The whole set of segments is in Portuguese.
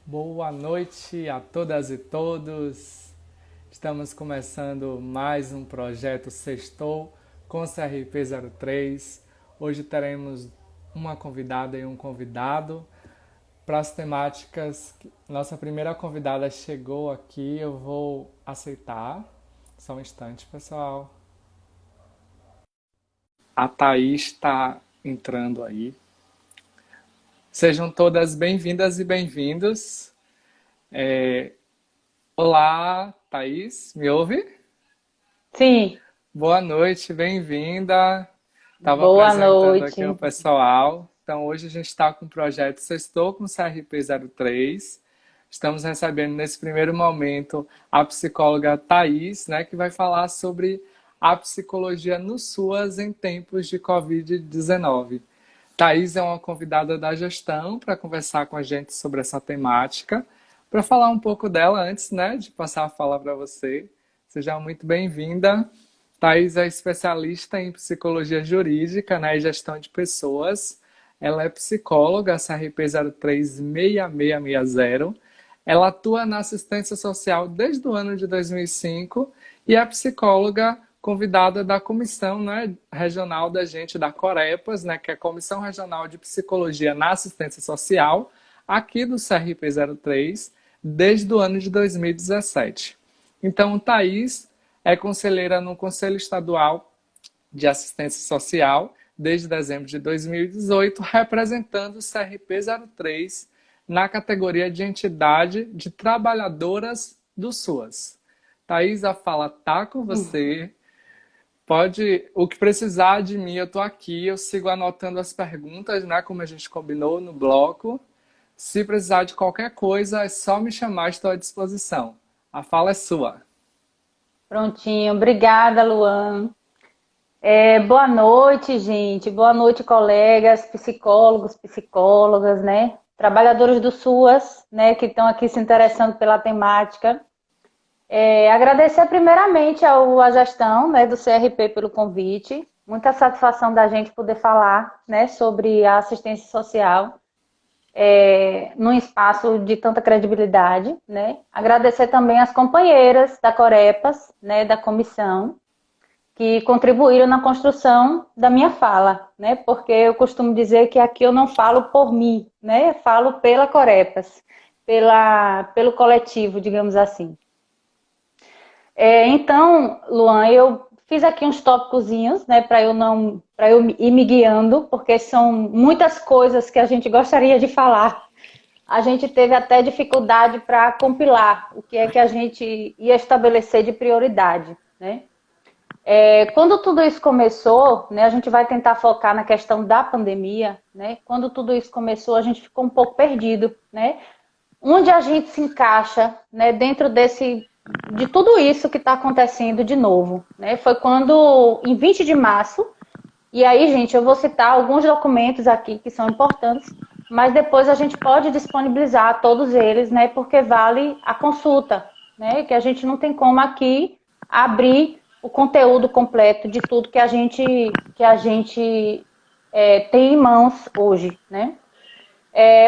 Boa noite a todas e todos. Estamos começando mais um projeto Sextou com CRP03. Hoje teremos uma convidada e um convidado para as temáticas. Nossa primeira convidada chegou aqui, eu vou aceitar. Só um instante, pessoal. A Thaís está entrando aí. Sejam todas bem-vindas e bem-vindos. Olá, Thaís, me ouve? Sim, Boa noite, bem-vinda. Estava boa apresentando aqui o noite. pessoal. Então, hoje a gente está com o projeto Sextou com CRP03. Estamos recebendo nesse primeiro momento a psicóloga Thaís, né, que vai falar sobre a psicologia no SUAS em tempos de Covid-19. Thaís é uma convidada da gestão para conversar com a gente sobre essa temática. Para falar um pouco dela antes, né, de passar a fala para você. Seja muito bem-vinda. Thais é especialista em psicologia jurídica, né, e gestão de pessoas. Ela é psicóloga, CRP 036660. Ela atua na assistência social desde o ano de 2005 e é psicóloga convidada da comissão, né, regional da gente da Corepas, né, que é a Comissão Regional de Psicologia na Assistência Social, aqui do CRP 03, desde o ano de 2017. Então, Thais é conselheira no Conselho Estadual de Assistência Social desde dezembro de 2018, representando o CRP 03 na categoria de entidade de trabalhadoras do SUAS. Thais, a fala tá com você. Pode, o que precisar de mim, eu tô aqui, eu sigo anotando as perguntas, né, como a gente combinou no bloco. Se precisar de qualquer coisa, é só me chamar, estou à disposição. A fala é sua. Prontinho. Obrigada, Luan. Boa noite, gente. Boa noite, colegas, psicólogos, psicólogas, né? Trabalhadores do SUAS, né, que estão aqui se interessando pela temática. Agradecer primeiramente à gestão, né, do CRP pelo convite. Muita satisfação da gente poder falar, né, sobre a assistência social. Num espaço de tanta credibilidade, né? Agradecer também às companheiras da Corepas, né, da comissão, que contribuíram na construção da minha fala, né? Porque eu costumo dizer que aqui eu não falo por mim, né? Eu falo pela Corepas, pelo coletivo, digamos assim. Então, Luan, eu fiz aqui uns tópicozinhos, né, para eu ir me guiando, porque são muitas coisas que a gente gostaria de falar. A gente teve até dificuldade para compilar o que é que a gente ia estabelecer de prioridade, né? Quando tudo isso começou, né, a gente vai tentar focar na questão da pandemia, né? Quando tudo isso começou, a gente ficou um pouco perdido, né? Onde a gente se encaixa, né, dentro de tudo isso que está acontecendo de novo, né? Foi quando, em 20 de março, e aí, gente, eu vou citar alguns documentos aqui que são importantes, mas depois a gente pode disponibilizar todos eles, né? Porque vale a consulta, né? Que a gente não tem como aqui abrir o conteúdo completo de tudo que a gente tem em mãos hoje, né?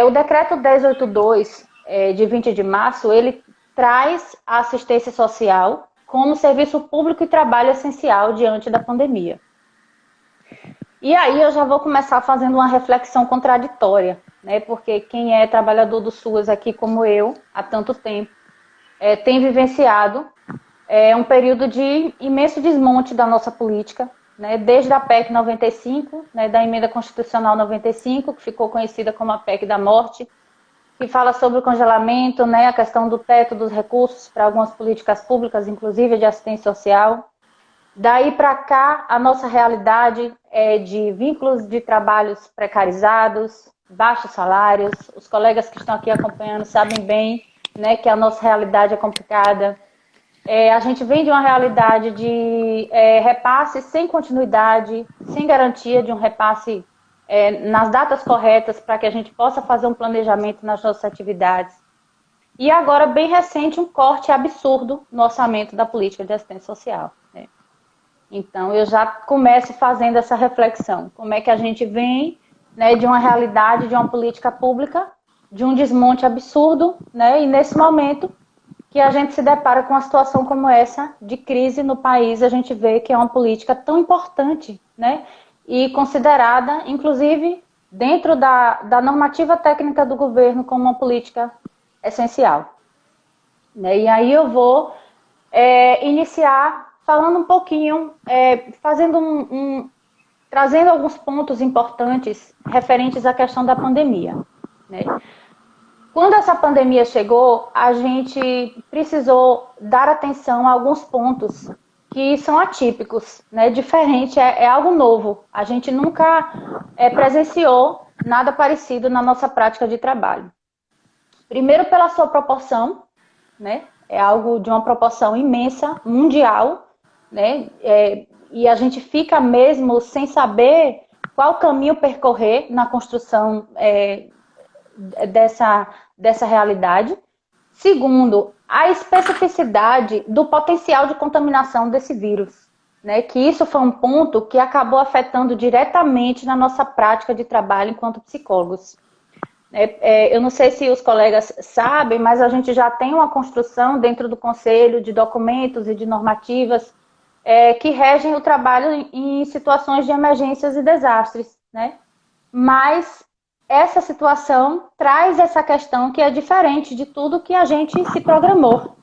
O decreto 1082 de 20 de março, ele traz a assistência social como serviço público e trabalho essencial diante da pandemia. E aí eu já vou começar fazendo uma reflexão contraditória, né? Porque quem é trabalhador do SUAS aqui como eu, há tanto tempo, tem vivenciado um período de imenso desmonte da nossa política, né? Desde a PEC 95, né? Da Emenda Constitucional 95, que ficou conhecida como a PEC da morte, que fala sobre o congelamento, né? A questão do teto dos recursos para algumas políticas públicas, inclusive de assistência social. Daí para cá, a nossa realidade é de vínculos de trabalhos precarizados, baixos salários. Os colegas que estão aqui acompanhando sabem bem, né, que a nossa realidade é complicada. A gente vem de uma realidade de repasse sem continuidade, sem garantia de um repasse nas datas corretas para que a gente possa fazer um planejamento nas nossas atividades. E agora, bem recente, um corte absurdo no orçamento da política de assistência social, né? Então, eu já começo fazendo essa reflexão. Como é que a gente vem, né, de uma realidade, de uma política pública de um desmonte absurdo, né? E nesse momento que a gente se depara com uma situação como essa, de crise no país, a gente vê que é uma política tão importante, né? E considerada, inclusive, dentro da normativa técnica do governo como uma política essencial. Né? E aí eu vou iniciar falando um pouquinho, trazendo alguns pontos importantes referentes à questão da pandemia. Né? Quando essa pandemia chegou, a gente precisou dar atenção a alguns pontos que são atípicos, né? Diferente, é algo novo. A gente nunca presenciou nada parecido na nossa prática de trabalho. Primeiro, pela sua proporção, né? É algo de uma proporção imensa, mundial, né? E a gente fica mesmo sem saber qual caminho percorrer na construção dessa realidade. Segundo, a especificidade do potencial de contaminação desse vírus, né? Que isso foi um ponto que acabou afetando diretamente na nossa prática de trabalho enquanto psicólogos. Eu não sei se os colegas sabem, mas a gente já tem uma construção dentro do Conselho de documentos e de normativas que regem o trabalho em situações de emergências e desastres, né? Mas essa situação traz essa questão que é diferente de tudo que a gente se programou.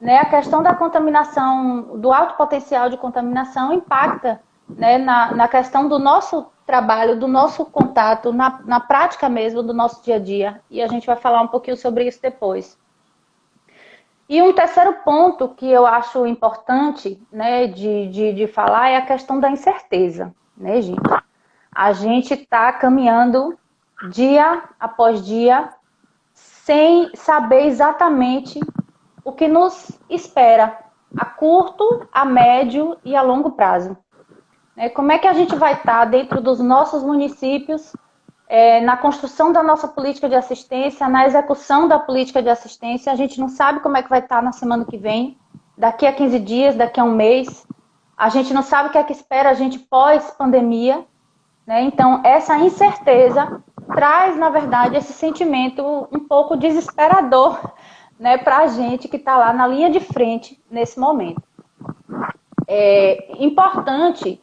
Né? A questão da contaminação, do alto potencial de contaminação impacta, né, na questão do nosso trabalho, do nosso contato, na prática mesmo do nosso dia a dia. E a gente vai falar um pouquinho sobre isso depois. E um terceiro ponto que eu acho importante, né, de falar é a questão da incerteza. Né, gente? A gente está caminhando dia após dia sem saber exatamente o que nos espera a curto, a médio e a longo prazo. Como é que a gente vai estar dentro dos nossos municípios, na construção da nossa política de assistência, na execução da política de assistência? A gente não sabe como é que vai estar na semana que vem, daqui a 15 dias, daqui a um mês. A gente não sabe o que é que espera a gente pós-pandemia. Né? Então, essa incerteza traz, na verdade, esse sentimento um pouco desesperador, né, para a gente que está lá na linha de frente nesse momento. É importante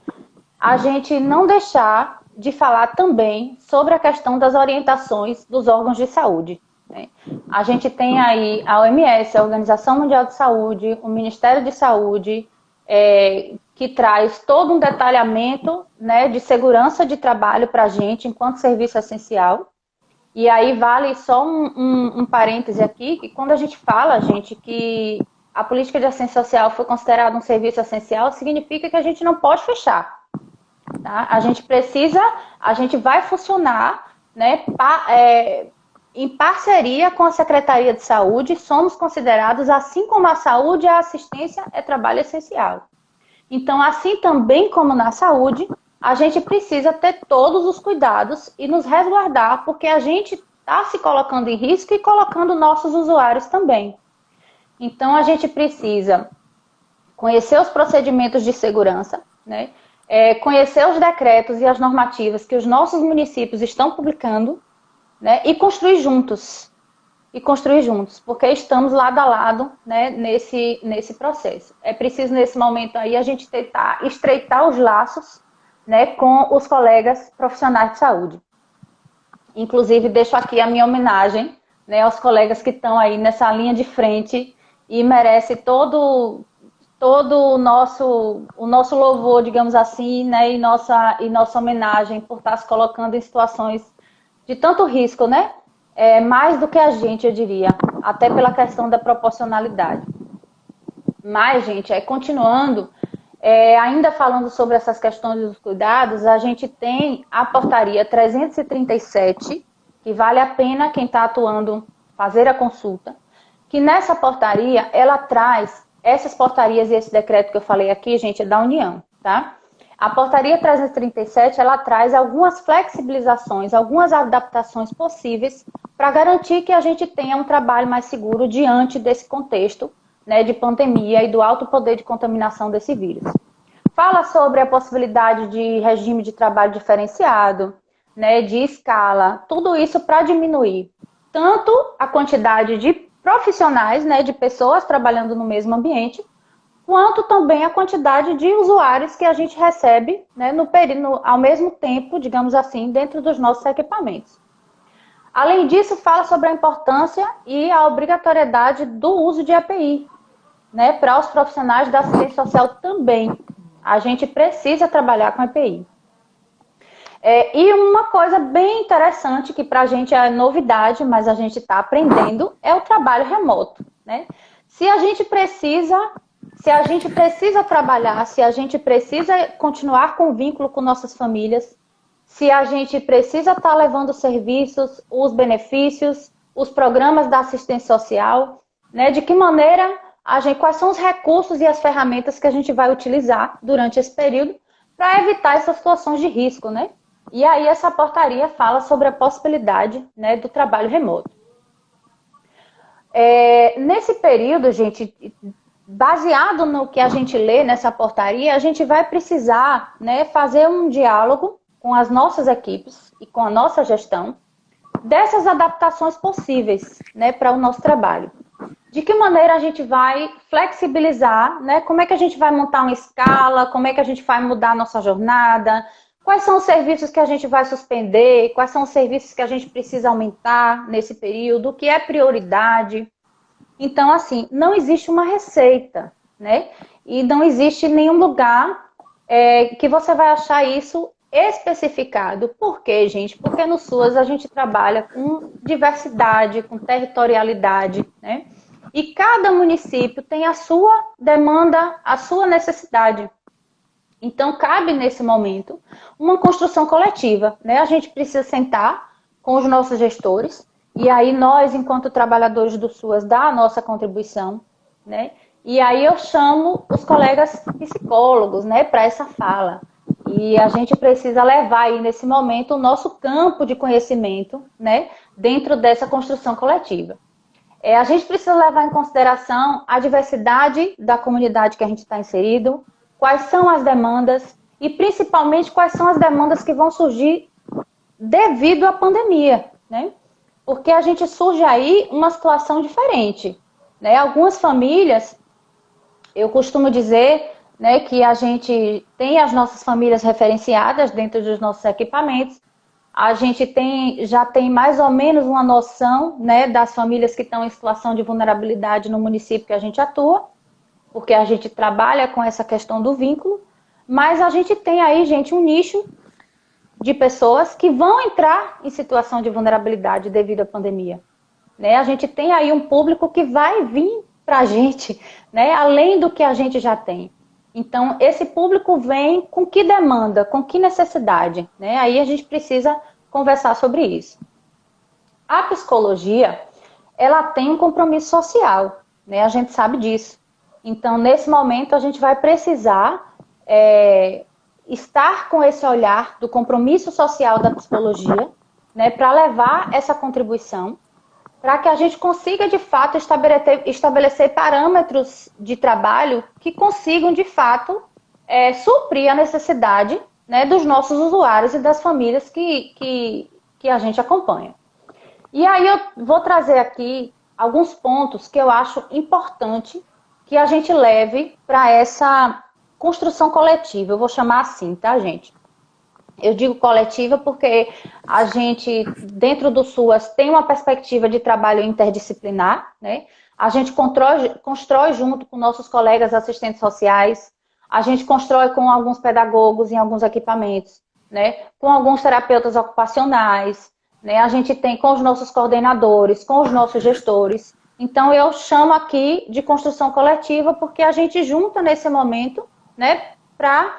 a gente não deixar de falar também sobre a questão das orientações dos órgãos de saúde. Né? A gente tem aí a OMS, a Organização Mundial de Saúde, o Ministério de Saúde, que traz todo um detalhamento, né, de segurança de trabalho para a gente enquanto serviço essencial. E aí vale só um parêntese aqui, que quando a gente fala, gente, que a política de assistência social foi considerada um serviço essencial, significa que a gente não pode fechar. Tá? A gente vai funcionar, né, em parceria com a Secretaria de Saúde, somos considerados, assim como a saúde, a assistência é trabalho essencial. Então, assim também como na saúde, a gente precisa ter todos os cuidados e nos resguardar, porque a gente está se colocando em risco e colocando nossos usuários também. Então, a gente precisa conhecer os procedimentos de segurança, né? Conhecer os decretos e as normativas que os nossos municípios estão publicando, né? E construir juntos. Porque estamos lado a lado, né, nesse processo. É preciso, nesse momento aí, a gente tentar estreitar os laços, né, com os colegas profissionais de saúde. Inclusive, deixo aqui a minha homenagem, né, aos colegas que estão aí nessa linha de frente e merece todo o nosso louvor, digamos assim, né, e nossa homenagem por estar se colocando em situações de tanto risco, né? Mais do que a gente, eu diria, até pela questão da proporcionalidade. Mas, gente, continuando, ainda falando sobre essas questões dos cuidados, a gente tem a portaria 337, que vale a pena quem está atuando fazer a consulta, que nessa portaria, ela traz essas portarias e esse decreto que eu falei aqui, gente, é da União, tá? A portaria 337, ela traz algumas flexibilizações, algumas adaptações possíveis para garantir que a gente tenha um trabalho mais seguro diante desse contexto, né, de pandemia e do alto poder de contaminação desse vírus. Fala sobre a possibilidade de regime de trabalho diferenciado, né, de escala, tudo isso para diminuir tanto a quantidade de profissionais, né, de pessoas trabalhando no mesmo ambiente, quanto também a quantidade de usuários que a gente recebe, né, ao mesmo tempo, digamos assim, dentro dos nossos equipamentos. Além disso, fala sobre a importância e a obrigatoriedade do uso de EPI, né, para os profissionais da assistência social também. A gente precisa trabalhar com EPI. E uma coisa bem interessante, que para a gente é novidade, mas a gente está aprendendo, é o trabalho remoto, né? Se a gente precisa trabalhar, se a gente precisa continuar com vínculo com nossas famílias, se a gente precisa estar levando os serviços, os benefícios, os programas da assistência social, né? De que maneira quais são os recursos e as ferramentas que a gente vai utilizar durante esse período para evitar essas situações de risco, né? E aí essa portaria fala sobre a possibilidade, né, do trabalho remoto. Nesse período, gente, baseado no que a gente lê nessa portaria, a gente vai precisar, né, fazer um diálogo com as nossas equipes e com a nossa gestão dessas adaptações possíveis, né, para o nosso trabalho. De que maneira a gente vai flexibilizar, né, como é que a gente vai montar uma escala, como é que a gente vai mudar a nossa jornada, quais são os serviços que a gente vai suspender, quais são os serviços que a gente precisa aumentar nesse período, o que é prioridade. Então, assim, não existe uma receita, né? E não existe nenhum lugar que você vai achar isso especificado. Por quê, gente? Porque no SUAS a gente trabalha com diversidade, com territorialidade, né? E cada município tem a sua demanda, a sua necessidade. Então, cabe nesse momento uma construção coletiva, né? A gente precisa sentar com os nossos gestores, e aí nós, enquanto trabalhadores do SUAS, dar a nossa contribuição, né? E aí eu chamo os colegas psicólogos, né, para essa fala. E a gente precisa levar aí, nesse momento, o nosso campo de conhecimento, né, dentro dessa construção coletiva. A gente precisa levar em consideração a diversidade da comunidade que a gente está inserido, quais são as demandas e, principalmente, quais são as demandas que vão surgir devido à pandemia, né? Porque a gente surge aí uma situação diferente, né? Algumas famílias, eu costumo dizer, né, que a gente tem as nossas famílias referenciadas dentro dos nossos equipamentos, a gente já tem mais ou menos uma noção, né, das famílias que estão em situação de vulnerabilidade no município que a gente atua, porque a gente trabalha com essa questão do vínculo, mas a gente tem aí, gente, um nicho de pessoas que vão entrar em situação de vulnerabilidade devido à pandemia, né? A gente tem aí um público que vai vir para a gente, né, além do que a gente já tem. Então, esse público vem com que demanda, com que necessidade, né? Aí a gente precisa conversar sobre isso. A psicologia, ela tem um compromisso social, né? A gente sabe disso. Então, nesse momento, a gente vai precisar estar com esse olhar do compromisso social da psicologia, né, para levar essa contribuição, para que a gente consiga, de fato, estabelecer parâmetros de trabalho que consigam, de fato, suprir a necessidade, né, dos nossos usuários e das famílias que a gente acompanha. E aí eu vou trazer aqui alguns pontos que eu acho importante que a gente leve para essa construção coletiva. Eu vou chamar assim, tá, gente? Eu digo coletiva porque a gente, dentro do SUAS, tem uma perspectiva de trabalho interdisciplinar, né? A gente constrói junto com nossos colegas assistentes sociais, a gente constrói com alguns pedagogos em alguns equipamentos, né? Com alguns terapeutas ocupacionais, né? A gente tem com os nossos coordenadores, com os nossos gestores. Então, eu chamo aqui de construção coletiva porque a gente junta nesse momento, né, para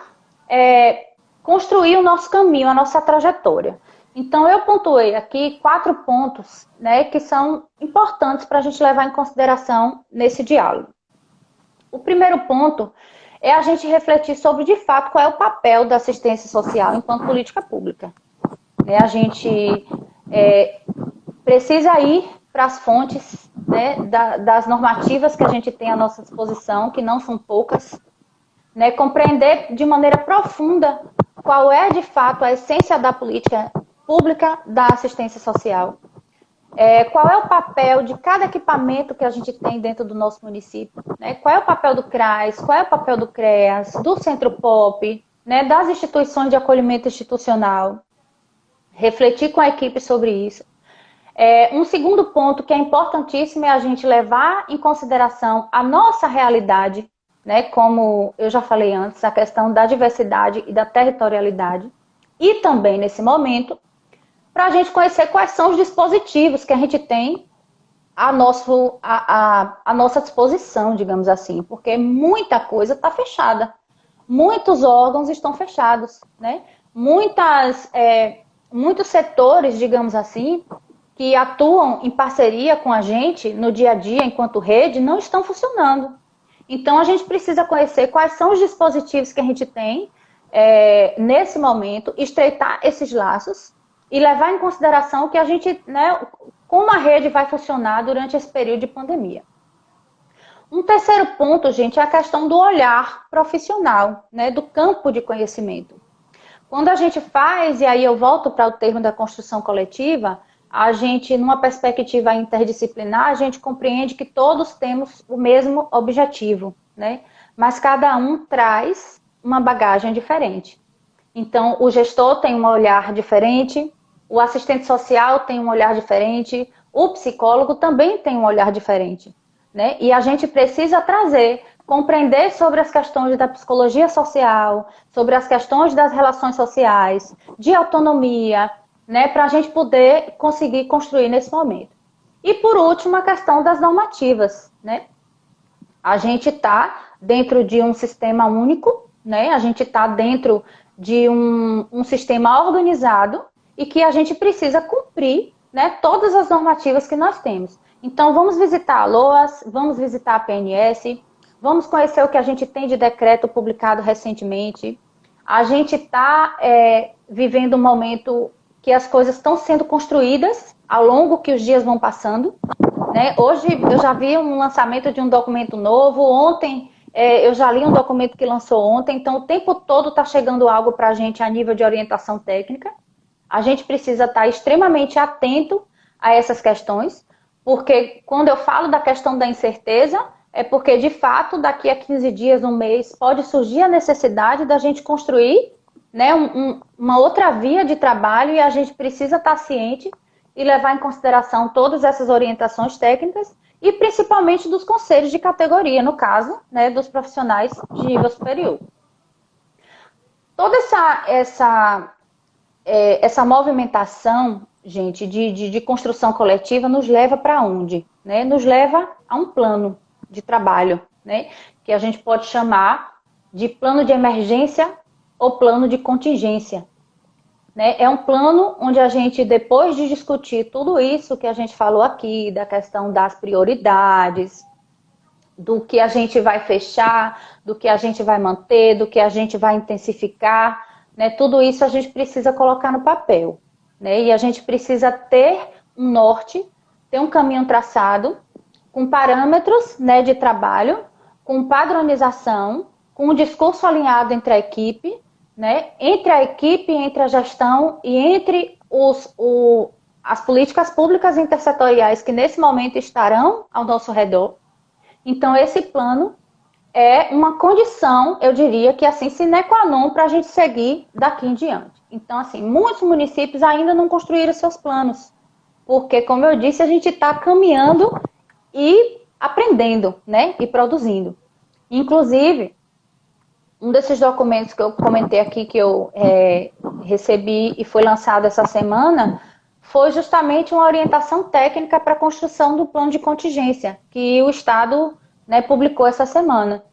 construir o nosso caminho, a nossa trajetória. Então, eu pontuei aqui 4 pontos, né, que são importantes para a gente levar em consideração nesse diálogo. O primeiro ponto é a gente refletir sobre, de fato, qual é o papel da assistência social enquanto política pública. A gente precisa ir para as fontes, né, das normativas que a gente tem à nossa disposição, que não são poucas, né, compreender de maneira profunda qual é, de fato, a essência da política pública da assistência social. Qual é o papel de cada equipamento que a gente tem dentro do nosso município, né? Qual é o papel do CRAS, qual é o papel do CREAS, do Centro POP, né? Das instituições de acolhimento institucional. Refletir com a equipe sobre isso. Um segundo ponto que é importantíssimo é a gente levar em consideração a nossa realidade, né? Como eu já falei antes, a questão da diversidade e da territorialidade. E também, nesse momento, para a gente conhecer quais são os dispositivos que a gente tem à nossa disposição, digamos assim, porque muita coisa está fechada. Muitos órgãos estão fechados, né? Muitos setores, digamos assim, que atuam em parceria com a gente no dia a dia, enquanto rede, não estão funcionando. Então, a gente precisa conhecer quais são os dispositivos que a gente tem nesse momento, estreitar esses laços e levar em consideração que a gente, né, como a rede vai funcionar durante esse período de pandemia. Um terceiro ponto, gente, é a questão do olhar profissional, né, do campo de conhecimento. Quando a gente faz, e aí eu volto para o termo da construção coletiva, a gente, numa perspectiva interdisciplinar, a gente compreende que todos temos o mesmo objetivo, né? Mas cada um traz uma bagagem diferente. Então, o gestor tem um olhar diferente, o assistente social tem um olhar diferente, o psicólogo também tem um olhar diferente, né? E a gente precisa trazer, compreender sobre as questões da psicologia social, sobre as questões das relações sociais, de autonomia, né, para a gente poder conseguir construir nesse momento. E, por último, a questão das normativas, né? A gente está dentro de um sistema único, né? A gente está dentro de um sistema organizado e que a gente precisa cumprir, né, todas as normativas que nós temos. Então, vamos visitar a LOAS, vamos visitar a PNS, vamos conhecer o que a gente tem de decreto publicado recentemente. A gente está vivendo um momento que as coisas estão sendo construídas ao longo que os dias vão passando, né? Hoje eu já vi um lançamento de um documento novo, ontem eu já li um documento que lançou ontem, então o tempo todo está chegando algo para a gente a nível de orientação técnica. A gente precisa estar extremamente atento a essas questões, porque quando eu falo da questão da incerteza, é porque de fato daqui a 15 dias, um mês, pode surgir a necessidade da gente construir, né, uma outra via de trabalho e a gente precisa estar ciente e levar em consideração todas essas orientações técnicas e principalmente dos conselhos de categoria, no caso, né, dos profissionais de nível superior. Toda essa movimentação, gente, de construção coletiva nos leva para onde? Né? Nos leva a um plano de trabalho, né, que a gente pode chamar de plano de emergência ou plano de contingência. Né? É um plano onde a gente, depois de discutir tudo isso que a gente falou aqui, da questão das prioridades, do que a gente vai fechar, do que a gente vai manter, do que a gente vai intensificar, né? Tudo isso a gente precisa colocar no papel. Né? E a gente precisa ter um norte, ter um caminho traçado, com parâmetros, né, de trabalho, com padronização, com um discurso alinhado entre a equipe, né, entre a equipe, entre a gestão e entre as políticas públicas intersetoriais que nesse momento estarão ao nosso redor. Então, esse plano é uma condição, eu diria que assim, sine qua non para a gente seguir daqui em diante. Então, assim, muitos municípios ainda não construíram seus planos, porque, como eu disse, a gente está caminhando e aprendendo, né, e produzindo. Inclusive, um desses documentos que eu comentei aqui, que eu recebi e foi lançado essa semana, foi justamente uma orientação técnica para a construção do plano de contingência, que o Estado, né, publicou essa semana.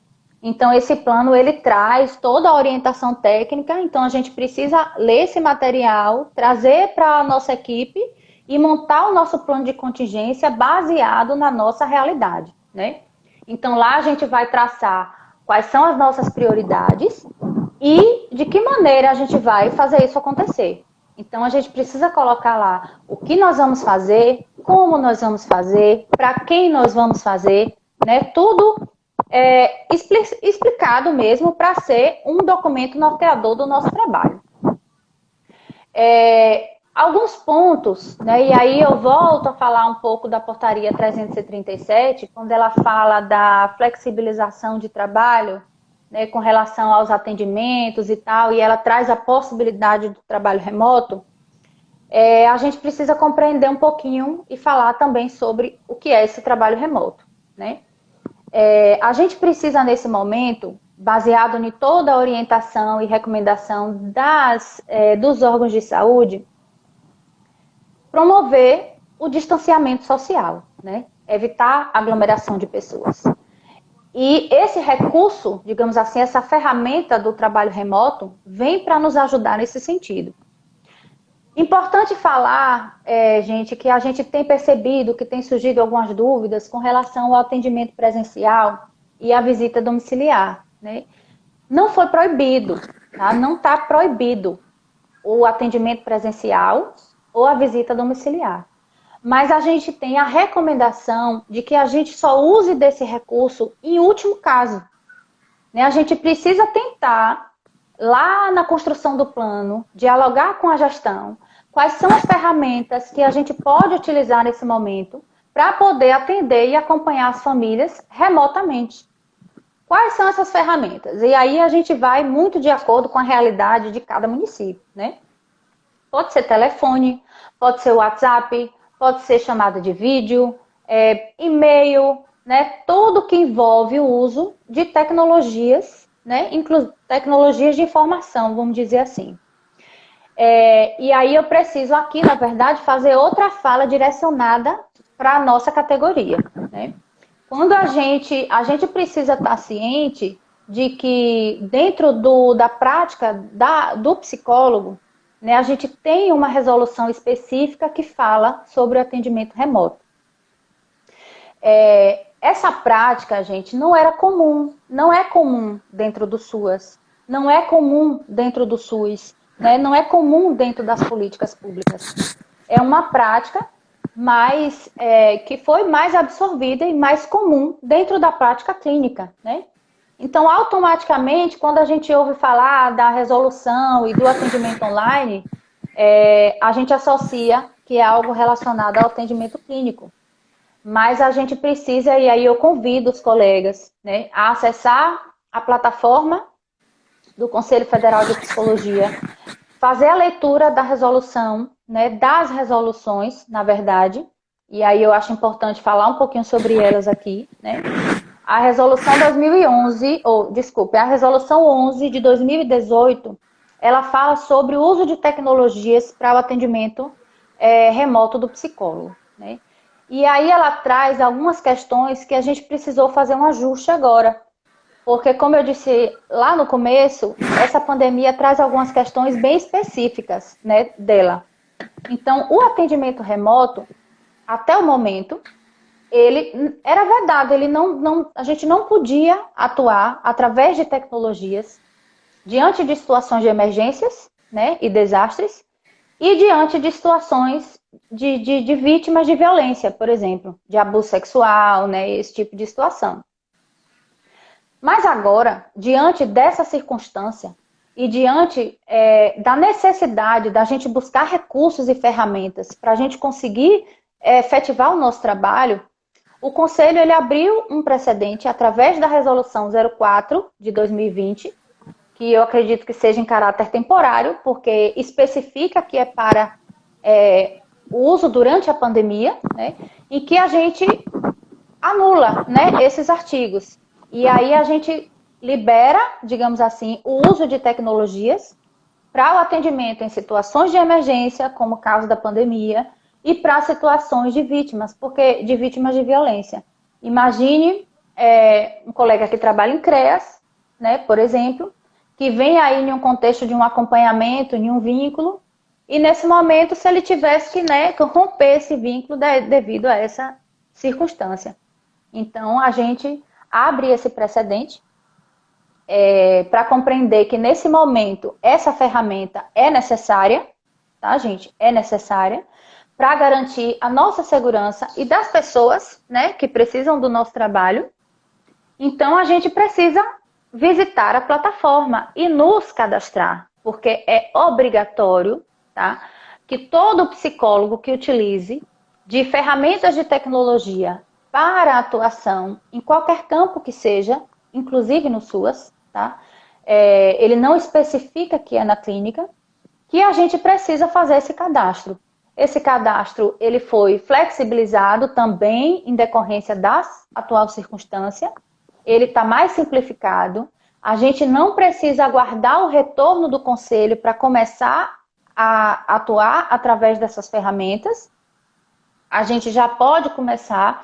Então, esse plano, ele traz toda a orientação técnica, então a gente precisa ler esse material, trazer para a nossa equipe e montar o nosso plano de contingência baseado na nossa realidade, né? Então, lá a gente vai traçar quais são as nossas prioridades e de que maneira a gente vai fazer isso acontecer. Então, a gente precisa colocar lá o que nós vamos fazer, como nós vamos fazer, para quem nós vamos fazer, né? Tudo explicado mesmo para ser um documento norteador do nosso trabalho. Alguns pontos, né? E aí eu volto a falar um pouco da portaria 337, quando ela fala da flexibilização de trabalho, né, com relação aos atendimentos e tal, e ela traz a possibilidade do trabalho remoto. A gente precisa compreender um pouquinho e falar também sobre o que é esse trabalho remoto, né? A gente precisa, nesse momento, baseado em toda a orientação e recomendação dos órgãos de saúde, promover o distanciamento social, né? Evitar aglomeração de pessoas. E esse recurso, digamos assim, essa ferramenta do trabalho remoto, vem para nos ajudar nesse sentido. Importante falar, gente, que a gente tem percebido que tem surgido algumas dúvidas com relação ao atendimento presencial e à visita domiciliar, né? Não foi proibido, tá? Não está proibido o atendimento presencial ou a visita domiciliar. Mas a gente tem a recomendação de que a gente só use desse recurso em último caso, né? A gente precisa tentar, lá na construção do plano, dialogar com a gestão, quais são as ferramentas que a gente pode utilizar nesse momento para poder atender e acompanhar as famílias remotamente. Quais são essas ferramentas? E aí a gente vai muito de acordo com a realidade de cada município, né? Pode ser telefone, pode ser WhatsApp, pode ser chamada de vídeo, e-mail, né? Tudo que envolve o uso de tecnologias, né? Tecnologias de informação, vamos dizer assim. E aí eu preciso aqui, na verdade, fazer outra fala direcionada para a nossa categoria, né? Quando a gente precisa estar ciente de que dentro da prática do psicólogo, né, a gente tem uma resolução específica que fala sobre o atendimento remoto. Essa prática, gente, não era comum, não é comum dentro do SUAS, não é comum dentro do SUS, né, não é comum dentro das políticas públicas. É uma prática que foi mais absorvida e mais comum dentro da prática clínica, né? Então, automaticamente, quando a gente ouve falar da resolução e do atendimento online, a gente associa que é algo relacionado ao atendimento clínico. Mas a gente precisa, e aí eu convido os colegas, né, a acessar a plataforma do Conselho Federal de Psicologia, fazer a leitura da resolução, né, das resoluções, na verdade, e aí eu acho importante falar um pouquinho sobre elas aqui, né? A resolução 2011, a resolução 11 de 2018, ela fala sobre o uso de tecnologias para o atendimento remoto do psicólogo, né? E aí ela traz algumas questões que a gente precisou fazer um ajuste agora. Porque, como eu disse lá no começo, essa pandemia traz algumas questões bem específicas, né, dela. Então, o atendimento remoto, até o momento, ele era vedado, a gente não podia atuar através de tecnologias diante de situações de emergências, né, e desastres, e diante de situações de vítimas de violência, por exemplo, de abuso sexual, né, esse tipo de situação. Mas agora, diante dessa circunstância e diante da necessidade da gente buscar recursos e ferramentas para a gente conseguir efetivar o nosso trabalho, o Conselho ele abriu um precedente através da Resolução 04 de 2020, que eu acredito que seja em caráter temporário, porque especifica que é para o uso durante a pandemia, né, e que a gente anula, né, esses artigos. E aí a gente libera, digamos assim, o uso de tecnologias para o atendimento em situações de emergência, como o caso da pandemia, e para situações de vítimas de violência. Imagine um colega que trabalha em CREAS, né, por exemplo, que vem aí em um contexto de um acompanhamento, em um vínculo, e nesse momento, se ele tivesse que, né, romper esse vínculo devido a essa circunstância. Então, a gente abre esse precedente para compreender que, nesse momento, essa ferramenta é necessária, tá, gente? É necessária para garantir a nossa segurança e das pessoas, né, que precisam do nosso trabalho. Então, a gente precisa visitar a plataforma e nos cadastrar, porque é obrigatório, tá, que todo psicólogo que utilize de ferramentas de tecnologia para atuação em qualquer campo que seja, inclusive no SUAS, tá? Ele não especifica que é na clínica, que a gente precisa fazer esse cadastro. Esse cadastro ele foi flexibilizado também em decorrência da atual circunstância. Ele está mais simplificado. A gente não precisa aguardar o retorno do conselho para começar a atuar através dessas ferramentas. A gente já pode começar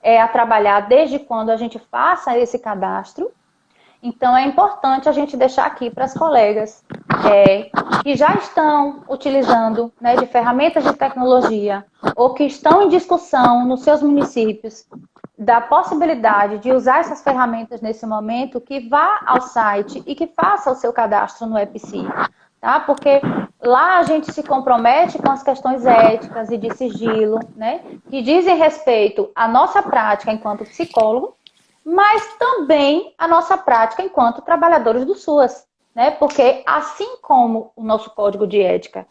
a trabalhar desde quando a gente faça esse cadastro. Então, é importante a gente deixar aqui para as colegas que já estão utilizando, né, de ferramentas de tecnologia ou que estão em discussão nos seus municípios da possibilidade de usar essas ferramentas nesse momento, que vá ao site e que faça o seu cadastro no EPSI, tá? Porque lá a gente se compromete com as questões éticas e de sigilo, né, que dizem respeito à nossa prática enquanto psicólogo, mas também a nossa prática enquanto trabalhadores do SUAS, né? Porque assim como o nosso código de ética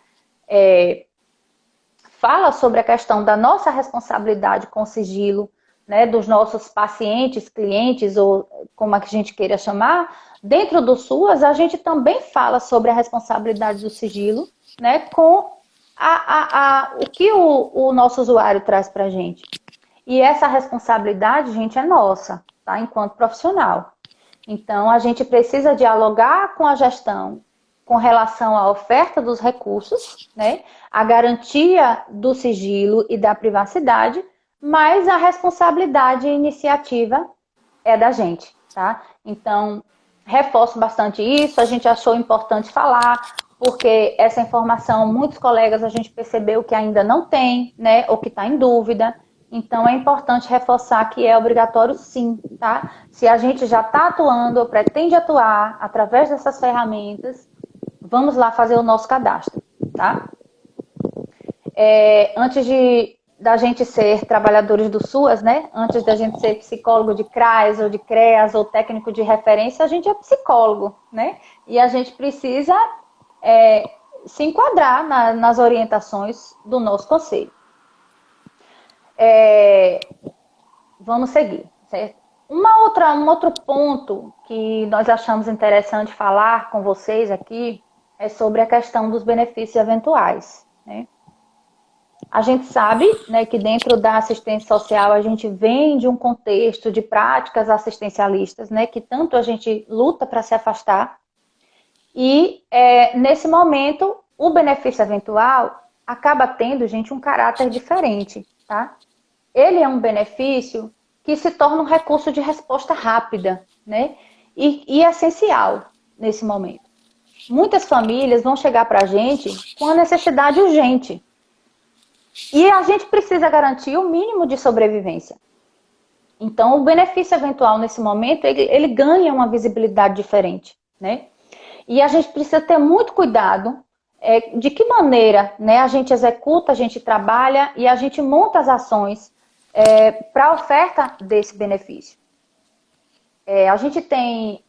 fala sobre a questão da nossa responsabilidade com o sigilo, né, dos nossos pacientes, clientes, ou como a gente queira chamar, dentro do SUAS a gente também fala sobre a responsabilidade do sigilo, né, com o que o nosso usuário traz para a gente. E essa responsabilidade, gente, é nossa, tá? Enquanto profissional. Então, a gente precisa dialogar com a gestão com relação à oferta dos recursos, né? A garantia do sigilo e da privacidade, mas a responsabilidade e iniciativa é da gente, tá? Então, reforço bastante isso, a gente achou importante falar, porque essa informação, muitos colegas a gente percebeu que ainda não tem, né? Ou que está em dúvida. Então, é importante reforçar que é obrigatório sim, tá? Se a gente já está atuando ou pretende atuar através dessas ferramentas, vamos lá fazer o nosso cadastro, tá? Antes da gente ser trabalhadores do SUAS, né? Antes da gente ser psicólogo de CRAS ou de CREAS ou técnico de referência, a gente é psicólogo, né? E a gente precisa se enquadrar nas orientações do nosso conselho. Vamos seguir, certo? Um outro ponto que nós achamos interessante falar com vocês aqui é sobre a questão dos benefícios eventuais, né? A gente sabe, né, que dentro da assistência social a gente vem de um contexto de práticas assistencialistas, né, que tanto a gente luta para se afastar. E nesse momento o benefício eventual acaba tendo, gente, um caráter diferente, tá? Ele é um benefício que se torna um recurso de resposta rápida, né? E essencial nesse momento. Muitas famílias vão chegar para a gente com a necessidade urgente. E a gente precisa garantir o mínimo de sobrevivência. Então, o benefício eventual nesse momento, ele ganha uma visibilidade diferente, né? E a gente precisa ter muito cuidado de que maneira, né, a gente executa, a gente trabalha e a gente monta as ações para a oferta desse benefício. A gente tem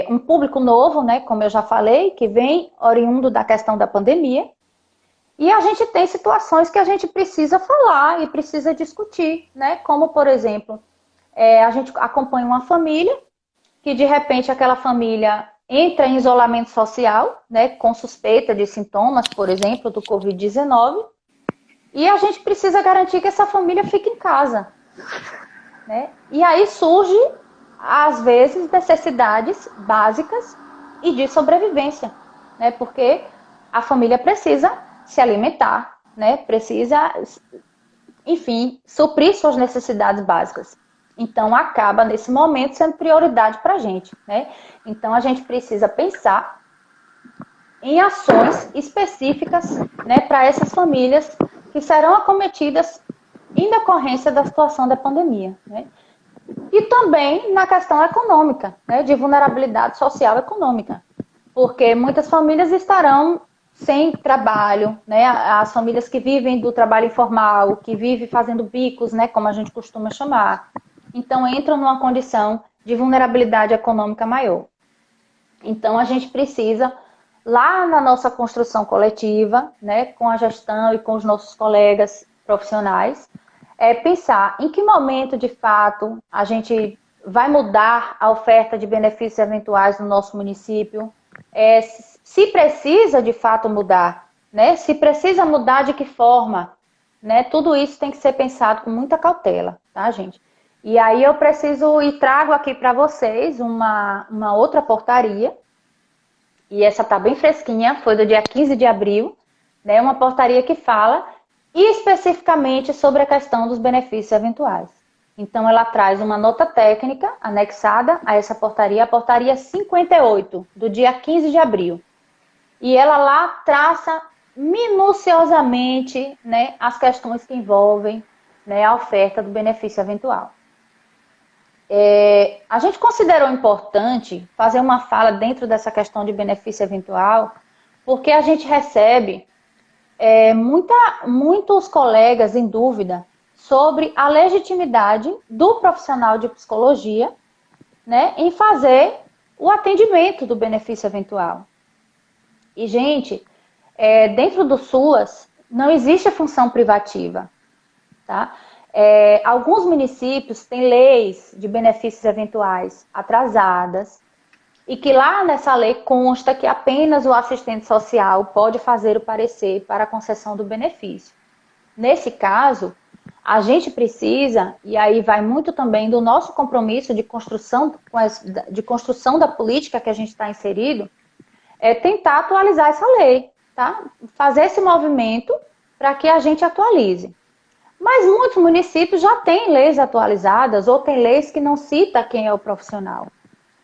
um público novo, né, como eu já falei, que vem oriundo da questão da pandemia, e a gente tem situações que a gente precisa falar e precisa discutir, né, como, por exemplo, a gente acompanha uma família que, de repente, aquela família entra em isolamento social, né, com suspeita de sintomas, por exemplo, do Covid-19, e a gente precisa garantir que essa família fique em casa, né? E aí surge, às vezes, necessidades básicas e de sobrevivência, né? Porque a família precisa se alimentar, né? Precisa, enfim, suprir suas necessidades básicas. Então, acaba, nesse momento, sendo prioridade para a gente, né? Então, a gente precisa pensar em ações específicas, né, para essas famílias que serão acometidas em decorrência da situação da pandemia, né? E também na questão econômica, né, de vulnerabilidade social econômica, porque muitas famílias estarão sem trabalho, né? As famílias que vivem do trabalho informal, que vivem fazendo bicos, né, como a gente costuma chamar, então entram numa condição de vulnerabilidade econômica maior. Então a gente precisa lá na nossa construção coletiva, né, com a gestão e com os nossos colegas profissionais, pensar em que momento, de fato, a gente vai mudar a oferta de benefícios eventuais no nosso município, se precisa, de fato, mudar, né? Se precisa mudar, de que forma, né? Tudo isso tem que ser pensado com muita cautela, tá, gente? E aí eu preciso e trago aqui para vocês uma outra portaria, e essa tá bem fresquinha, foi do dia 15 de abril, né? Uma portaria que fala especificamente sobre a questão dos benefícios eventuais. Então, ela traz uma nota técnica anexada a essa portaria, a portaria 58, do dia 15 de abril. E ela lá traça minuciosamente, né, as questões que envolvem, né, a oferta do benefício eventual. A gente considerou importante fazer uma fala dentro dessa questão de benefício eventual, porque a gente recebe muitos colegas em dúvida sobre a legitimidade do profissional de psicologia, né, em fazer o atendimento do benefício eventual. E, gente, dentro do SUAS não existe a função privativa, tá? Alguns municípios têm leis de benefícios eventuais atrasadas, e que lá nessa lei consta que apenas o assistente social pode fazer o parecer para a concessão do benefício. Nesse caso, a gente precisa, e aí vai muito também do nosso compromisso de construção da política que a gente está inserido, tentar atualizar essa lei, tá? Fazer esse movimento para que a gente atualize. Mas muitos municípios já têm leis atualizadas ou têm leis que não citam quem é o profissional.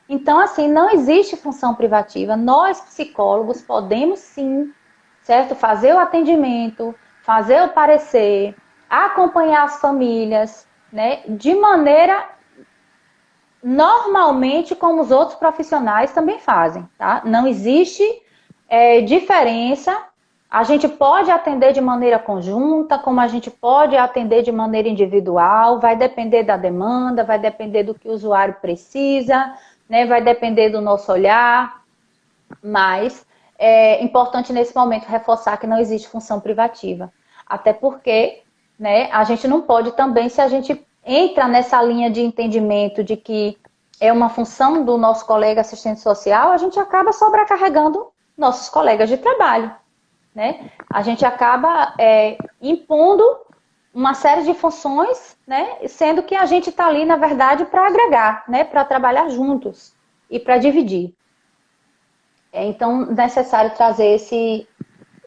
Então, assim, não existe função privativa. Nós, psicólogos, podemos sim, certo? Fazer o atendimento, fazer o parecer, acompanhar as famílias, né? De maneira normalmente como os outros profissionais também fazem, tá? Não existe diferença. A gente pode atender de maneira conjunta, como a gente pode atender de maneira individual, vai depender da demanda, vai depender do que o usuário precisa, né? Vai depender do nosso olhar, mas é importante nesse momento reforçar que não existe função privativa. Até porque, né, a gente não pode também, se a gente entra nessa linha de entendimento de que é uma função do nosso colega assistente social, a gente acaba sobrecarregando nossos colegas de trabalho, né? A gente acaba impondo uma série de funções, né? Sendo que a gente está ali, na verdade, para agregar, né? Para trabalhar juntos e para dividir. Então, necessário trazer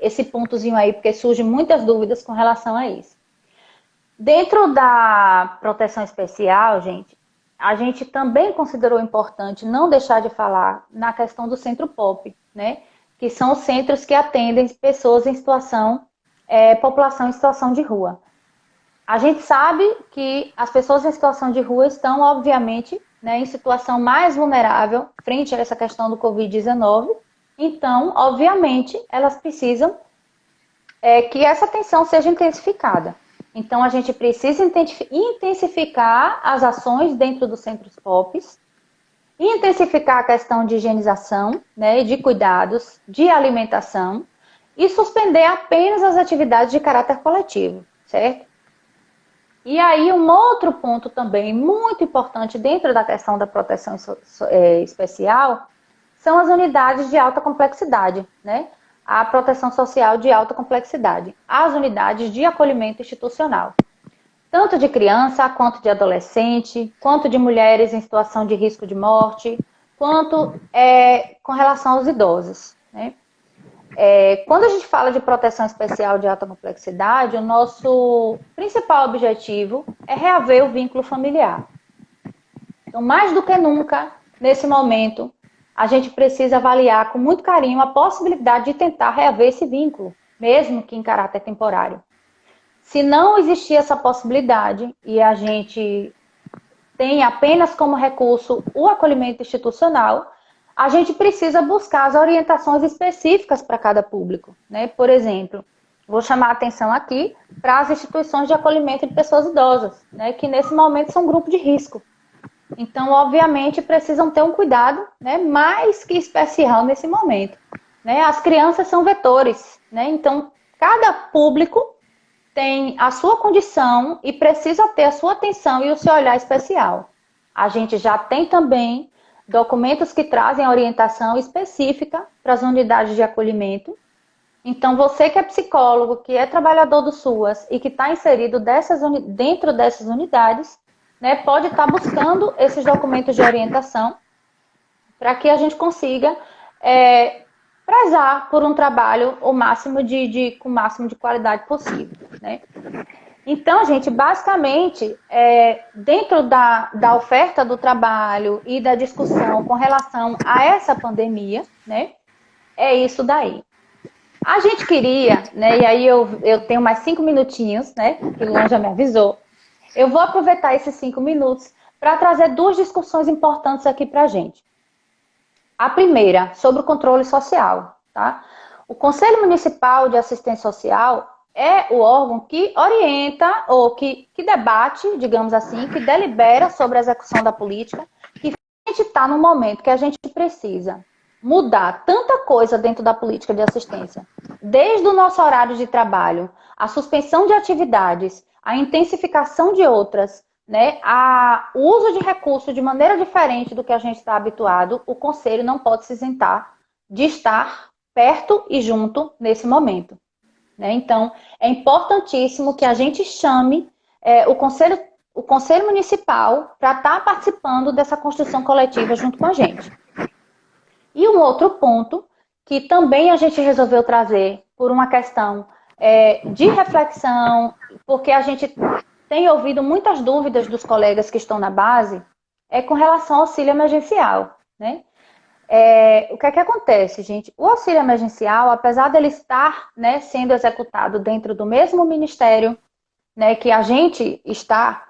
esse pontozinho aí, porque surgem muitas dúvidas com relação a isso. Dentro da proteção especial, gente, a gente também considerou importante não deixar de falar na questão do centro POP, né? Que são os centros que atendem pessoas em situação, população em situação de rua. A gente sabe que as pessoas em situação de rua estão, obviamente, né, em situação mais vulnerável frente a essa questão do Covid-19. Então, obviamente, elas precisam que essa atenção seja intensificada. Então, a gente precisa intensificar as ações dentro dos centros POPs, intensificar a questão de higienização, né, de cuidados, de alimentação e suspender apenas as atividades de caráter coletivo, certo? E aí, um outro ponto também muito importante dentro da questão da proteção especial são as unidades de alta complexidade, né? A proteção social de alta complexidade, as unidades de acolhimento institucional. Tanto de criança, quanto de adolescente, quanto de mulheres em situação de risco de morte, quanto com relação aos idosos, né? Quando a gente fala de proteção especial de alta complexidade, o nosso principal objetivo é reaver o vínculo familiar. Então, mais do que nunca, nesse momento, a gente precisa avaliar com muito carinho a possibilidade de tentar reaver esse vínculo, mesmo que em caráter temporário. Se não existir essa possibilidade e a gente tem apenas como recurso o acolhimento institucional, a gente precisa buscar as orientações específicas para cada público, né? Por exemplo, vou chamar a atenção aqui para as instituições de acolhimento de pessoas idosas, né? Que nesse momento são grupo de risco. Então, obviamente, precisam ter um cuidado, né, mais que especial nesse momento. né? As crianças são vetores, né? Então, cada público tem a sua condição e precisa ter a sua atenção e o seu olhar especial. A gente já tem também documentos que trazem orientação específica para as unidades de acolhimento. Então, você que é psicólogo, que é trabalhador do SUAS e que está inserido dentro dessas unidades, né, pode estar buscando esses documentos de orientação para que a gente consiga prezar por um trabalho com o máximo de qualidade possível, né? Então, gente, basicamente, dentro da oferta do trabalho e da discussão com relação a essa pandemia, né, é isso daí. A gente queria, né, e aí eu tenho mais 5 minutinhos, né, que o Luan já me avisou. Eu vou aproveitar esses 5 minutos para trazer 2 discussões importantes aqui para a gente. A primeira, sobre o controle social, tá? O Conselho Municipal de Assistência Social é o órgão que orienta ou que debate, digamos assim, que delibera sobre a execução da política, que a gente está no momento que a gente precisa mudar tanta coisa dentro da política de assistência, desde o nosso horário de trabalho, a suspensão de atividades, a intensificação de outras, né, o uso de recursos de maneira diferente do que a gente está habituado, o Conselho não pode se isentar de estar perto e junto nesse momento, né? Então, é importantíssimo que a gente chame o Conselho Municipal para estar participando dessa construção coletiva junto com a gente. E um outro ponto que também a gente resolveu trazer por uma questão de reflexão, porque a gente tem ouvido muitas dúvidas dos colegas que estão na base, com relação ao auxílio emergencial, né? O que é que acontece, gente? O auxílio emergencial, apesar dele estar, né, sendo executado dentro do mesmo ministério, né, que a gente está,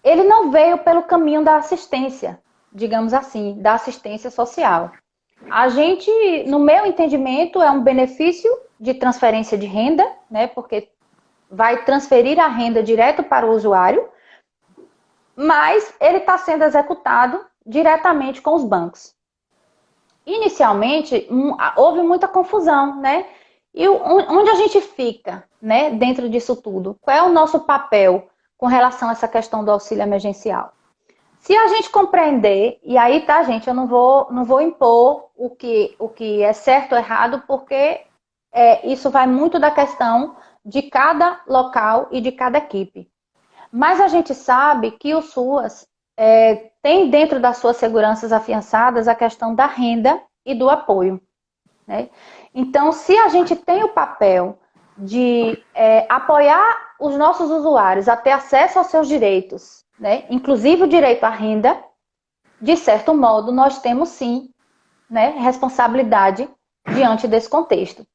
ele não veio pelo caminho da assistência, digamos assim, da assistência social. A gente, no meu entendimento, é um benefício de transferência de renda, né, porque vai transferir a renda direto para o usuário, mas ele está sendo executado diretamente com os bancos. Inicialmente, houve muita confusão, né? E onde a gente fica, né, dentro disso tudo? Qual é o nosso papel com relação a essa questão do auxílio emergencial? Se a gente compreender, e aí, tá, gente, eu não vou impor o que é certo ou errado, porque isso vai muito da questão de cada local e de cada equipe. Mas a gente sabe que o SUAS tem dentro das suas seguranças afiançadas a questão da renda e do apoio, né? Então, se a gente tem o papel de apoiar os nossos usuários a ter acesso aos seus direitos, né, inclusive o direito à renda, de certo modo, nós temos sim, né, responsabilidade diante desse contexto.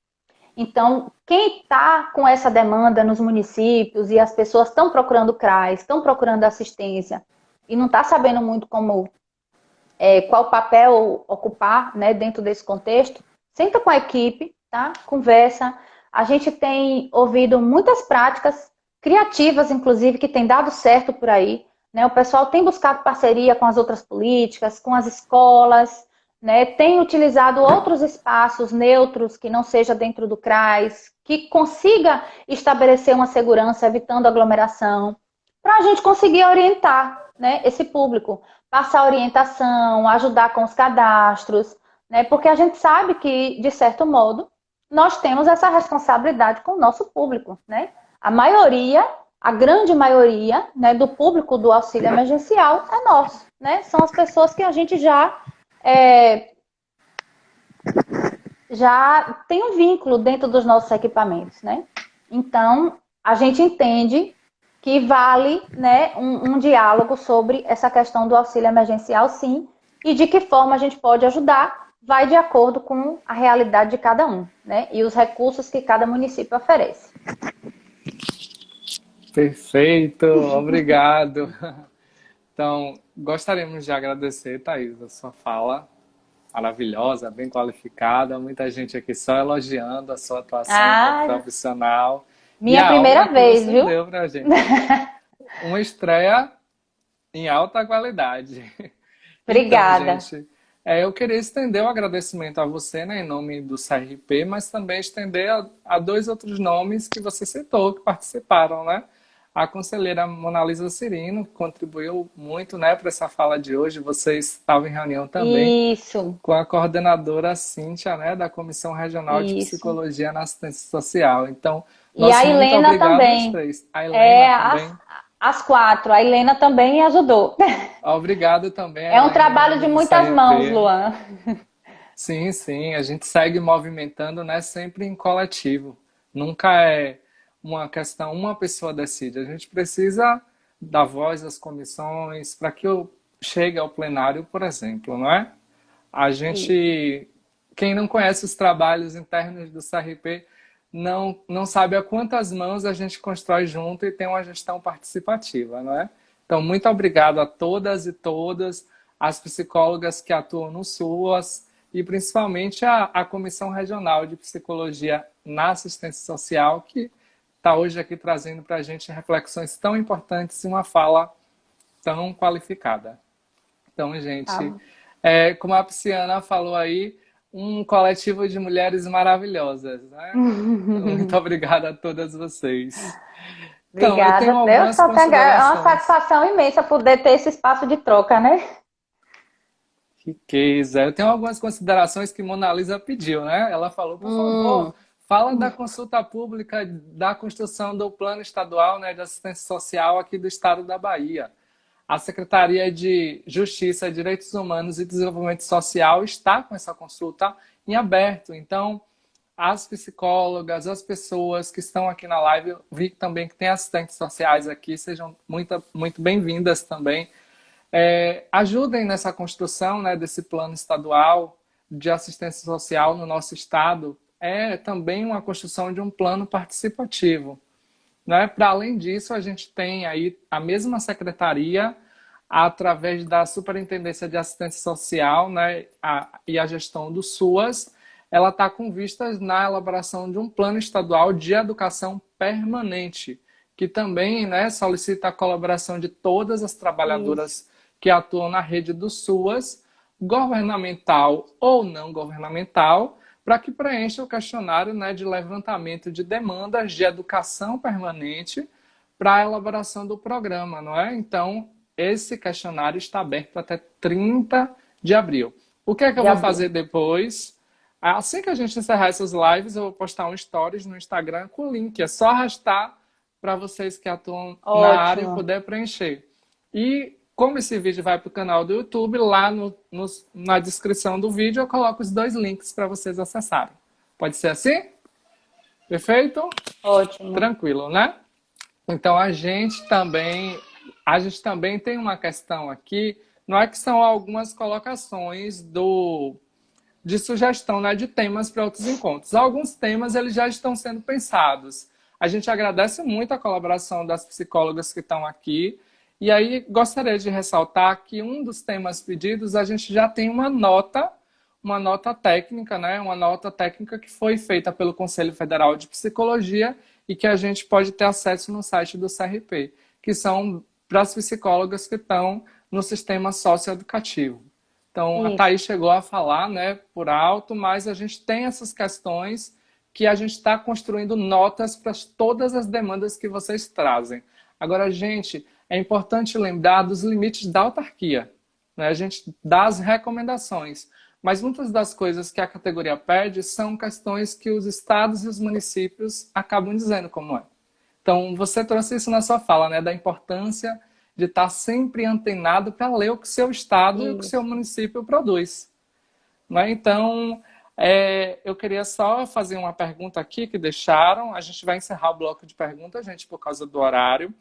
Então, quem está com essa demanda nos municípios e as pessoas estão procurando CRAS, estão procurando assistência e não está sabendo muito qual papel ocupar, né, dentro desse contexto, senta com a equipe, tá? Conversa. A gente tem ouvido muitas práticas criativas, inclusive, que têm dado certo por aí, né? O pessoal tem buscado parceria com as outras políticas, com as escolas, né? Tem utilizado outros espaços neutros que não seja dentro do CRAS, que consiga estabelecer uma segurança evitando aglomeração, para a gente conseguir orientar, né, esse público, passar orientação, ajudar com os cadastros, né? Porque a gente sabe que, de certo modo, nós temos essa responsabilidade com o nosso público, né? A grande maioria, né, do público do auxílio emergencial é nosso, né? São as pessoas que a gente já tem um vínculo dentro dos nossos equipamentos, né? Então, a gente entende que vale, né, um diálogo sobre essa questão do auxílio emergencial, sim, e de que forma a gente pode ajudar, vai de acordo com a realidade de cada um, né? E os recursos que cada município oferece. Perfeito, obrigado. Então, gostaríamos de agradecer, Thaís, a sua fala maravilhosa, bem qualificada, muita gente aqui só elogiando a sua atuação profissional. Minha primeira vez, viu? Deu pra gente. Uma estreia em alta qualidade. Obrigada. Então, gente, Eu queria estender o agradecimento a você, né, em nome do CRP, mas também estender a dois outros nomes que você citou, que participaram, né? A conselheira Monalisa Cirino, que contribuiu muito, né, para essa fala de hoje. Você estava em reunião também Isso, com a coordenadora Cíntia, né, da Comissão Regional de isso. Psicologia na Assistência Social. Então, E a nosso muito Helena obrigado aos também. três. A Helena É, também. as quatro. A Helena também ajudou. Obrigado também a É um Helena em trabalho nome de do muitas mãos, CRP. Luan. Sim, sim, a gente segue movimentando, né, sempre em coletivo. Nunca é uma questão, uma pessoa decide. A gente precisa dar voz às comissões para que chegue ao plenário, por exemplo, não é? A Isso. gente, quem não conhece os trabalhos internos do CRP, não sabe a quantas mãos a gente constrói junto e tem uma gestão participativa, não é? Então, muito obrigado a todas e todas as psicólogas que atuam no SUAS e principalmente a Comissão Regional de Psicologia na Assistência Social, que está hoje aqui trazendo para a gente reflexões tão importantes e uma fala tão qualificada. Então, gente, Tá. como a Pisciana falou aí, um coletivo de mulheres maravilhosas, né? Então, muito obrigada a todas vocês. Então, eu tenho Obrigada. Eu algumas só tenho é uma considerações. satisfação imensa poder ter esse espaço de troca, né? Riqueza. Eu tenho algumas considerações que Mona Lisa pediu, né? Ela falou, por favor, Hum, fala da consulta pública da construção do Plano Estadual, né, de Assistência Social aqui do estado da Bahia. A Secretaria de Justiça, Direitos Humanos e Desenvolvimento Social está com essa consulta em aberto. Então, as psicólogas, as pessoas que estão aqui na live, eu vi também que tem assistentes sociais aqui, sejam muito bem-vindas também. Ajudem nessa construção, né, desse plano estadual de assistência social no nosso estado. É também uma construção de um plano participativo, né? Para além disso, a gente tem aí a mesma secretaria, através da Superintendência de Assistência Social, né, e a gestão do SUAS, ela está com vistas na elaboração de um plano estadual de educação permanente, que também, né, solicita a colaboração de todas as isso. trabalhadoras que atuam na rede do SUAS, governamental ou não governamental, para que preencha o questionário, né, de levantamento de demandas de educação permanente para a elaboração do programa, não é? Então, esse questionário está aberto até 30 de abril. O que é que eu De vou abril. fazer depois? Assim que a gente encerrar essas lives, eu vou postar um stories no Instagram com o link. É só arrastar para vocês que atuam na área Ótimo. poder preencher. E como esse vídeo vai para o canal do YouTube, lá na descrição do vídeo eu coloco os dois links para vocês acessarem. Pode ser assim? Perfeito? Ótimo. Tranquilo, né? Então a gente também tem uma questão aqui, não é que são algumas colocações de sugestão, né, de temas para outros encontros. Alguns temas eles já estão sendo pensados. A gente agradece muito a colaboração das psicólogas que estão aqui. E aí gostaria de ressaltar que um dos temas pedidos a gente já tem uma nota técnica, né, uma nota técnica que foi feita pelo Conselho Federal de Psicologia e que a gente pode ter acesso no site do CRP, que são para as psicólogas que estão no sistema socioeducativo. Então, a Isso. Thaís chegou a falar, né, por alto, mas a gente tem essas questões que a gente está construindo notas para todas as demandas que vocês trazem. Agora, gente, é importante lembrar dos limites da autarquia, né? A gente dá as recomendações, mas muitas das coisas que a categoria pede são questões que os estados e os municípios acabam dizendo como é. Então, você trouxe isso na sua fala, né, da importância de estar sempre antenado para ler o que seu estado e o que seu Isso. município produz, né? Então, eu queria só fazer uma pergunta aqui que deixaram. A gente vai encerrar o bloco de perguntas, gente, por causa do horário.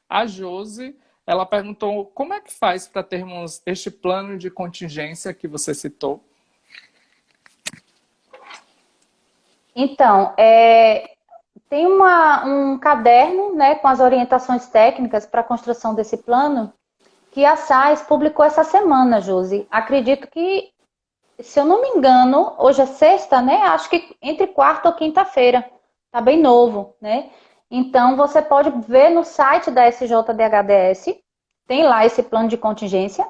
A Josi, ela perguntou como é que faz para termos este plano de contingência que você citou? Então, tem um caderno, né, com as orientações técnicas para a construção desse plano que a SAES publicou essa semana, Josi. Acredito que, se eu não me engano, hoje é sexta, né? Acho que entre quarta ou quinta-feira. Tá bem novo, né? Então, você pode ver no site da SJDHDS, tem lá esse plano de contingência,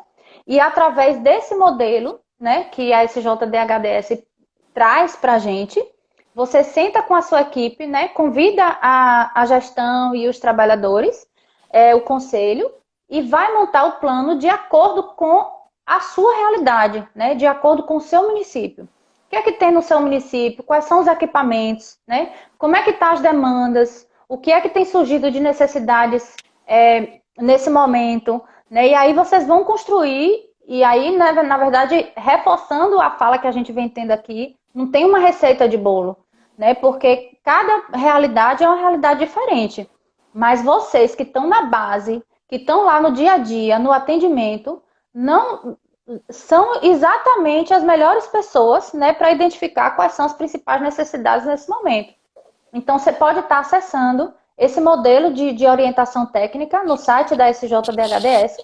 e através desse modelo, né, que a SJDHDS traz para a gente. Você senta com a sua equipe, né, convida a gestão e os trabalhadores, o conselho, e vai montar o plano de acordo com a sua realidade, né, de acordo com o seu município. O que é que tem no seu município? Quais são os equipamentos? Né? Como é que estão as demandas? O que é que tem surgido de necessidades nesse momento? Né? E aí vocês vão construir, e aí, né, na verdade, reforçando a fala que a gente vem tendo aqui, não tem uma receita de bolo, né? Porque cada realidade é uma realidade diferente. Mas vocês que estão na base, que estão lá no dia a dia, no atendimento, não são exatamente as melhores pessoas, né, para identificar quais são as principais necessidades nesse momento. Então, você pode estar acessando esse modelo de orientação técnica no site da SJDHDS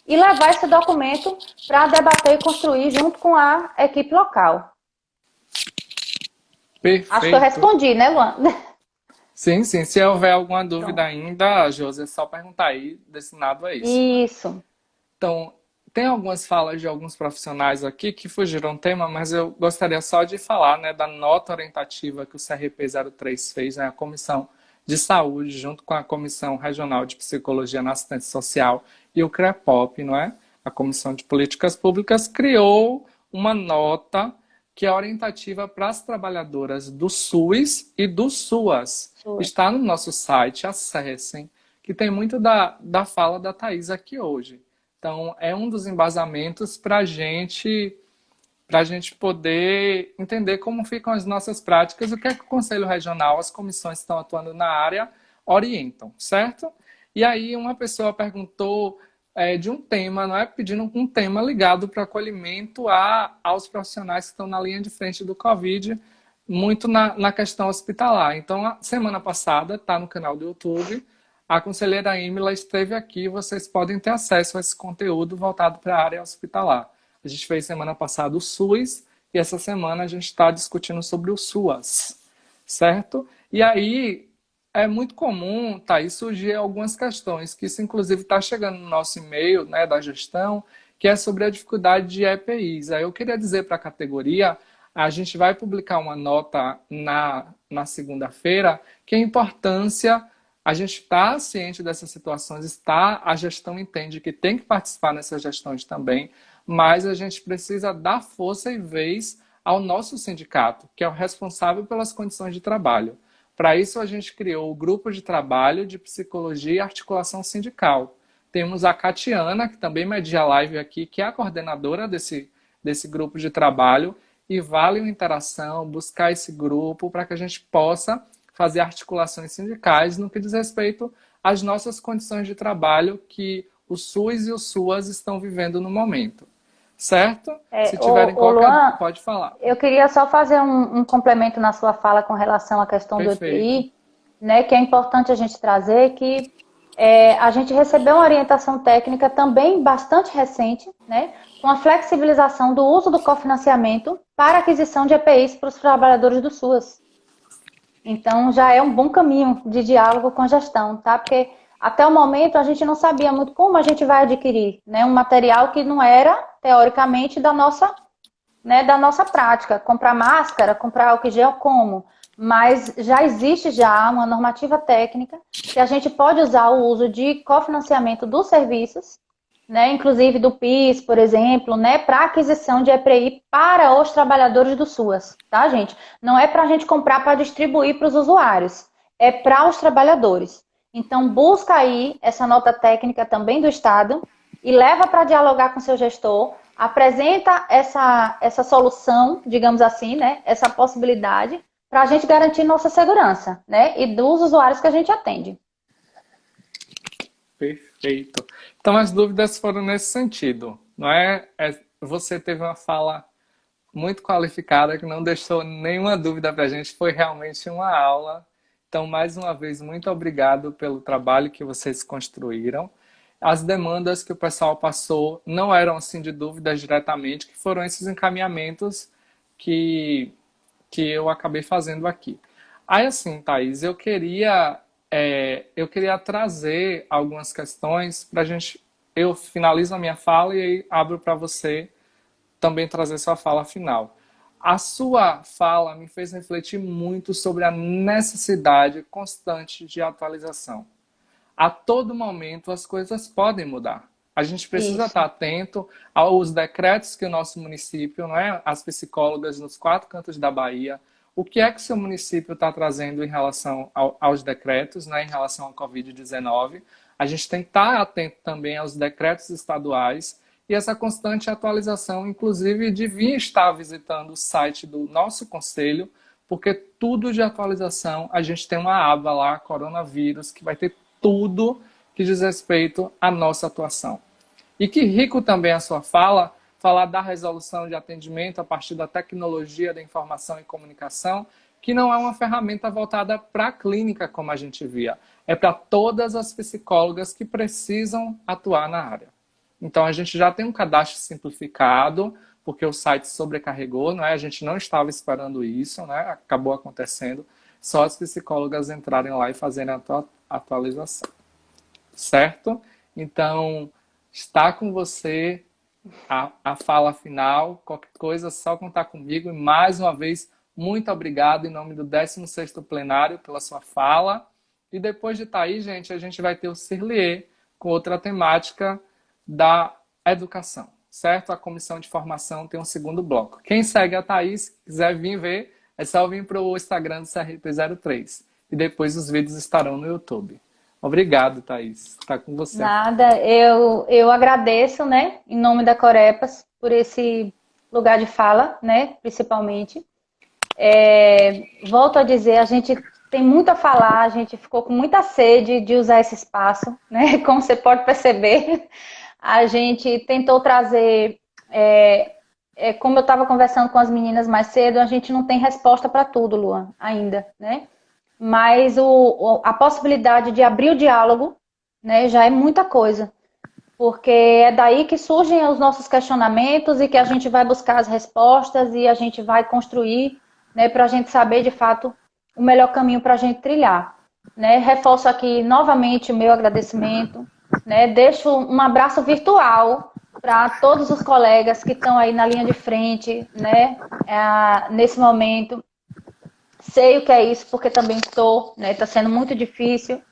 e levar esse documento para debater e construir junto com a equipe local. Perfeito. Acho que eu respondi, né, Luan? Sim, sim. Se houver alguma dúvida Pronto. ainda, Josi, é só perguntar aí, destinado a isso. Isso. Então, tem algumas falas de alguns profissionais aqui que fugiram do tema, mas eu gostaria só de falar, né, da nota orientativa que o CRP03 fez, né, a Comissão de Saúde, junto com a Comissão Regional de Psicologia na Assistência Social e o CREPOP, não é? A Comissão de Políticas Públicas criou uma nota que é orientativa para as trabalhadoras do SUS e do SUAS. Está no nosso site, acessem, que tem muito da fala da Thaís aqui hoje. Então, é um dos embasamentos para a gente poder entender como ficam as nossas práticas, o que é que o Conselho Regional, as comissões que estão atuando na área, orientam, certo? E aí uma pessoa perguntou de um tema, não é? Pedindo um tema ligado para o acolhimento aos profissionais que estão na linha de frente do Covid, muito na questão hospitalar. Então, a semana passada, está no canal do YouTube, a conselheira Emila esteve aqui, vocês podem ter acesso a esse conteúdo voltado para a área hospitalar. A gente fez semana passada o SUS e essa semana a gente está discutindo sobre o SUAS, certo? E aí é muito comum, Thaís, surgir algumas questões, que isso inclusive está chegando no nosso e-mail, né, da gestão, que é sobre a dificuldade de EPIs. Aí eu queria dizer para a categoria, a gente vai publicar uma nota na segunda-feira, que a importância, a gente está ciente dessas situações, a gestão entende que tem que participar nessas gestões também, mas a gente precisa dar força e vez ao nosso sindicato, que é o responsável pelas condições de trabalho. Para isso, a gente criou o grupo de trabalho de psicologia e articulação sindical. Temos a Catiana, que também media live aqui, que é a coordenadora desse grupo de trabalho, e vale uma interação, buscar esse grupo para que a gente possa fazer articulações sindicais no que diz respeito às nossas condições de trabalho que o SUS e o SUAS estão vivendo no momento. Certo? Se tiverem qualquer... Luan, pode falar. Eu queria só fazer um complemento na sua fala com relação à questão do EPI, né, que é importante a gente trazer que a gente recebeu uma orientação técnica também bastante recente, né, com a flexibilização do uso do cofinanciamento para aquisição de EPIs para os trabalhadores do SUAS. Então, já é um bom caminho de diálogo com a gestão, tá? Porque até o momento a gente não sabia muito como a gente vai adquirir, né, um material que não era, teoricamente, da nossa prática. Comprar máscara, comprar álcool gel, como? Mas já existe já uma normativa técnica que a gente pode usar o uso de cofinanciamento dos serviços, né, inclusive do PIS, por exemplo, né, para aquisição de EPI para os trabalhadores do SUAS, tá, gente? Não é para a gente comprar para distribuir para os usuários, é para os trabalhadores. Então, busca aí essa nota técnica também do Estado e leva para dialogar com seu gestor, apresenta essa solução, digamos assim, né, essa possibilidade, para a gente garantir nossa segurança, né, e dos usuários que a gente atende. Perfeito. Então, as dúvidas foram nesse sentido, não é? Você teve uma fala muito qualificada que não deixou nenhuma dúvida para a gente, foi realmente uma aula. Então, mais uma vez, muito obrigado pelo trabalho que vocês construíram. As demandas que o pessoal passou não eram assim de dúvidas diretamente, que foram esses encaminhamentos que eu acabei fazendo aqui. Aí, assim, Thaís, eu queria trazer algumas questões para a gente. Eu finalizo a minha fala e aí abro para você também trazer sua fala final. A sua fala me fez refletir muito sobre a necessidade constante de atualização. A todo momento as coisas podem mudar. A gente precisa Isso. estar atento aos decretos que o nosso município, né, as psicólogas nos 4 cantos da Bahia, o que é que o seu município está trazendo em relação aos decretos, né, em relação à Covid-19. A gente tem que estar atento também aos decretos estaduais e essa constante atualização, inclusive, devia estar visitando o site do nosso conselho, porque tudo de atualização, a gente tem uma aba lá, coronavírus, que vai ter tudo que diz respeito à nossa atuação. E que rico também a sua fala, falar da resolução de atendimento a partir da tecnologia da informação e comunicação, que não é uma ferramenta voltada para a clínica, como a gente via. É para todas as psicólogas que precisam atuar na área. Então, a gente já tem um cadastro simplificado, porque o site sobrecarregou, né? A gente não estava esperando isso, né? Acabou acontecendo. Só as psicólogas entrarem lá e fazerem a atualização. Certo? Então, está com você a fala final. Qualquer coisa, só contar comigo. E, mais uma vez, muito obrigado em nome do 16º plenário pela sua fala. E depois de estar aí, gente, a gente vai ter o Cirlier com outra temática da educação, certo? A comissão de formação tem um segundo bloco. Quem segue a Thaís, quiser vir ver, é só vir para o Instagram do CRP03. E depois os vídeos estarão no YouTube. Obrigado, Thaís. Está com você. Nada, eu agradeço, né, em nome da Corepas, por esse lugar de fala, né, principalmente. Volto a dizer, a gente tem muito a falar, a gente ficou com muita sede de usar esse espaço, né, como você pode perceber. A gente tentou trazer, como eu estava conversando com as meninas mais cedo, a gente não tem resposta para tudo, Luan, ainda, né? Mas a possibilidade de abrir o diálogo, né, já é muita coisa. Porque é daí que surgem os nossos questionamentos e que a gente vai buscar as respostas e a gente vai construir, né, para a gente saber, de fato, o melhor caminho para a gente trilhar. Né? Reforço aqui novamente o meu agradecimento. Né? Deixo um abraço virtual para todos os colegas que estão aí na linha de frente, né? Nesse momento. Sei o que é isso, porque também estou, né? Está sendo muito difícil.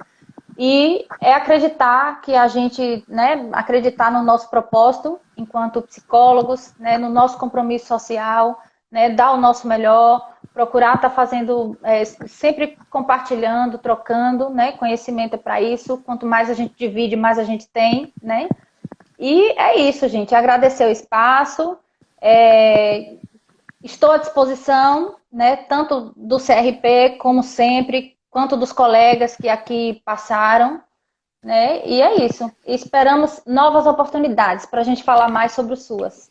E é acreditar que a gente, né? Acreditar no nosso propósito enquanto psicólogos, né? No nosso compromisso social, né? Dar o nosso melhor, procurar estar fazendo, sempre compartilhando, trocando, né? Conhecimento é para isso. Quanto mais a gente divide, mais a gente tem, né? E é isso, gente. Agradecer o espaço. Estou à disposição, né? Tanto do CRP, como sempre, quanto dos colegas que aqui passaram, né? E é isso. Esperamos novas oportunidades para a gente falar mais sobre o SUAS.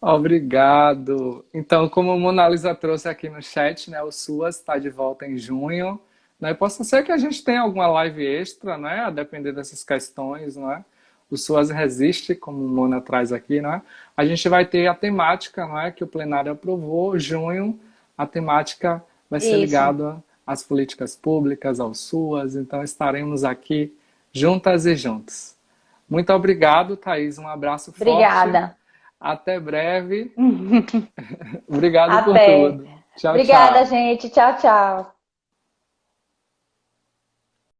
Obrigado. Então, como a Mona Lisa trouxe aqui no chat, né, o SUAS está de volta em junho. Né? Possa ser que a gente tenha alguma live extra, né, a depender dessas questões. Né? O SUAS resiste, como o Mona traz aqui. Né? A gente vai ter a temática, não é, que o plenário aprovou, junho. A temática vai ser ligada às políticas públicas, ao SUAS. Então, estaremos aqui juntas e juntos. Muito obrigado, Thaís. Um abraço forte. Obrigada. Até breve. Obrigado Até. por tudo. Tchau, Obrigada, tchau. gente. Tchau, tchau.